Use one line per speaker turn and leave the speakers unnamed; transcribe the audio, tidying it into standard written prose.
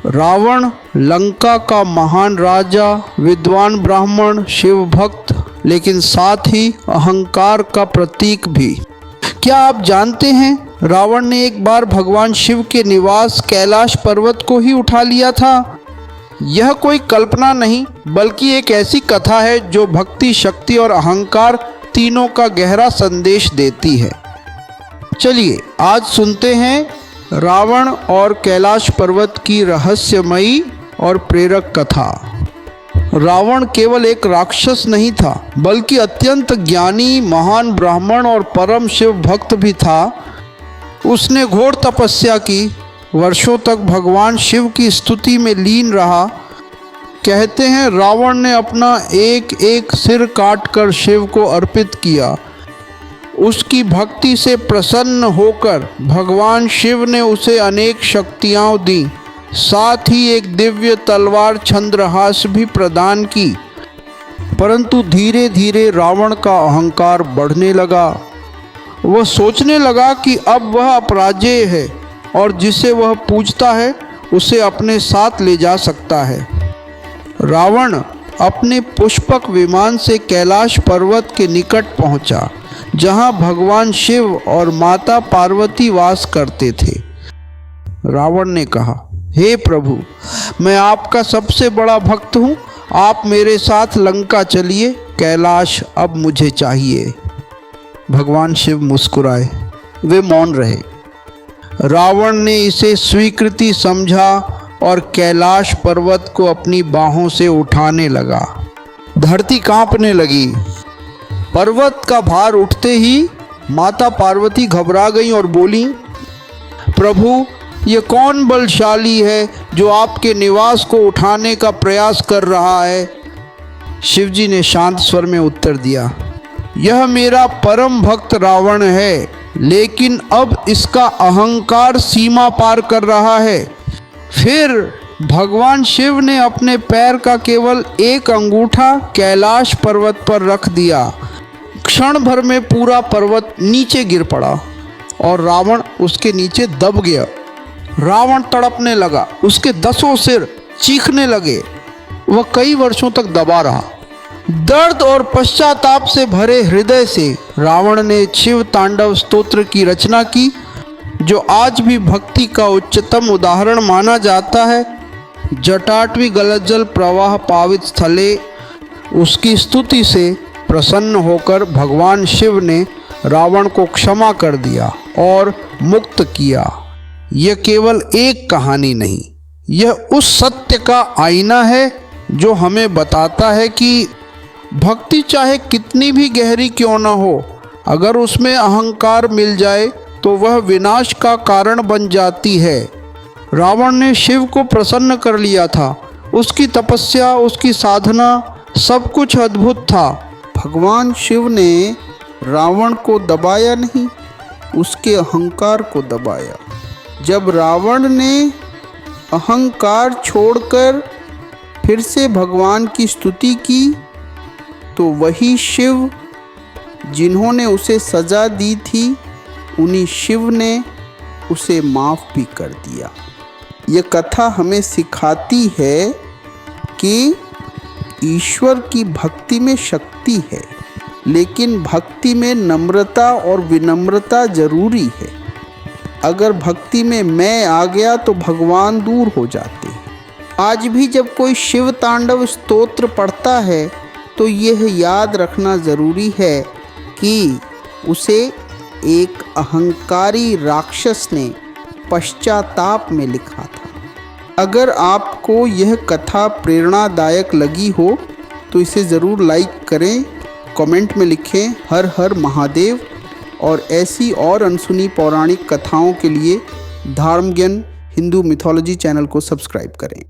रावण लंका का महान राजा, विद्वान ब्राह्मण, शिव भक्त, लेकिन साथ ही अहंकार का प्रतीक भी। क्या आप जानते हैं, रावण ने एक बार भगवान शिव के निवास कैलाश पर्वत को ही उठा लिया था। यह कोई कल्पना नहीं, बल्कि एक ऐसी कथा है जो भक्ति, शक्ति और अहंकार तीनों का गहरा संदेश देती है। चलिए आज सुनते हैं रावण और कैलाश पर्वत की रहस्यमयी और प्रेरक कथा। रावण केवल एक राक्षस नहीं था, बल्कि अत्यंत ज्ञानी, महान ब्राह्मण और परम शिव भक्त भी था। उसने घोर तपस्या की, वर्षों तक भगवान शिव की स्तुति में लीन रहा। कहते हैं रावण ने अपना एक एक सिर काटकर शिव को अर्पित किया। उसकी भक्ति से प्रसन्न होकर भगवान शिव ने उसे अनेक शक्तियाँ दी, साथ ही एक दिव्य तलवार चंद्रहास भी प्रदान की। परंतु धीरे धीरे रावण का अहंकार बढ़ने लगा। वह सोचने लगा कि अब वह अपराजेय है और जिसे वह पूजता है उसे अपने साथ ले जा सकता है। रावण अपने पुष्पक विमान से कैलाश पर्वत के निकट पहुंचा, जहां भगवान शिव और माता पार्वती वास करते थे। रावण ने कहा, हे प्रभु, मैं आपका सबसे बड़ा भक्त हूँ, आप मेरे साथ लंका चलिए, कैलाश अब मुझे चाहिए। भगवान शिव मुस्कुराए, वे मौन रहे। रावण ने इसे स्वीकृति समझा और कैलाश पर्वत को अपनी बाहों से उठाने लगा। धरती कांपने लगी। पर्वत का भार उठते ही माता पार्वती घबरा गई और बोली, प्रभु, ये कौन बलशाली है जो आपके निवास को उठाने का प्रयास कर रहा है? शिवजी ने शांत स्वर में उत्तर दिया, यह मेरा परम भक्त रावण है, लेकिन अब इसका अहंकार सीमा पार कर रहा है। फिर भगवान शिव ने अपने पैर का केवल एक अंगूठा कैलाश पर्वत पर रख दिया। क्षण भर में पूरा पर्वत नीचे गिर पड़ा और रावण उसके नीचे दब गया। रावण तड़पने लगा, उसके 10 सिर चीखने लगे। वह कई वर्षों तक दबा रहा। दर्द और पश्चाताप से भरे हृदय से रावण ने शिव तांडव स्तोत्र की रचना की, जो आज भी भक्ति का उच्चतम उदाहरण माना जाता है। जटाटवी गलज्जल प्रवाह पावित स्थले, उसकी स्तुति से प्रसन्न होकर भगवान शिव ने रावण को क्षमा कर दिया और मुक्त किया। यह केवल एक कहानी नहीं, यह उस सत्य का आईना है जो हमें बताता है कि भक्ति चाहे कितनी भी गहरी क्यों न हो, अगर उसमें अहंकार मिल जाए तो वह विनाश का कारण बन जाती है। रावण ने शिव को प्रसन्न कर लिया था। उसकी तपस्या, उसकी साधना, सब कुछ अद्भुत था। भगवान शिव ने रावण को दबाया नहीं, उसके अहंकार को दबाया। जब रावण ने अहंकार छोड़कर फिर से भगवान की स्तुति की, तो वही शिव जिन्होंने उसे सजा दी थी, उन्हीं शिव ने उसे माफ़ भी कर दिया। ये कथा हमें सिखाती है कि ईश्वर की भक्ति में शक्ति है, लेकिन भक्ति में नम्रता और विनम्रता जरूरी है। अगर भक्ति में मैं आ गया तो भगवान दूर हो जाते हैं। आज भी जब कोई शिव तांडव स्तोत्र पढ़ता है तो यह याद रखना ज़रूरी है कि उसे एक अहंकारी राक्षस ने पश्चाताप में लिखा था। अगर आपको यह कथा प्रेरणादायक लगी हो तो इसे ज़रूर लाइक करें, कमेंट में लिखें हर हर महादेव, और ऐसी और अनसुनी पौराणिक कथाओं के लिए धर्म ज्ञान हिंदू मिथोलॉजी चैनल को सब्सक्राइब करें।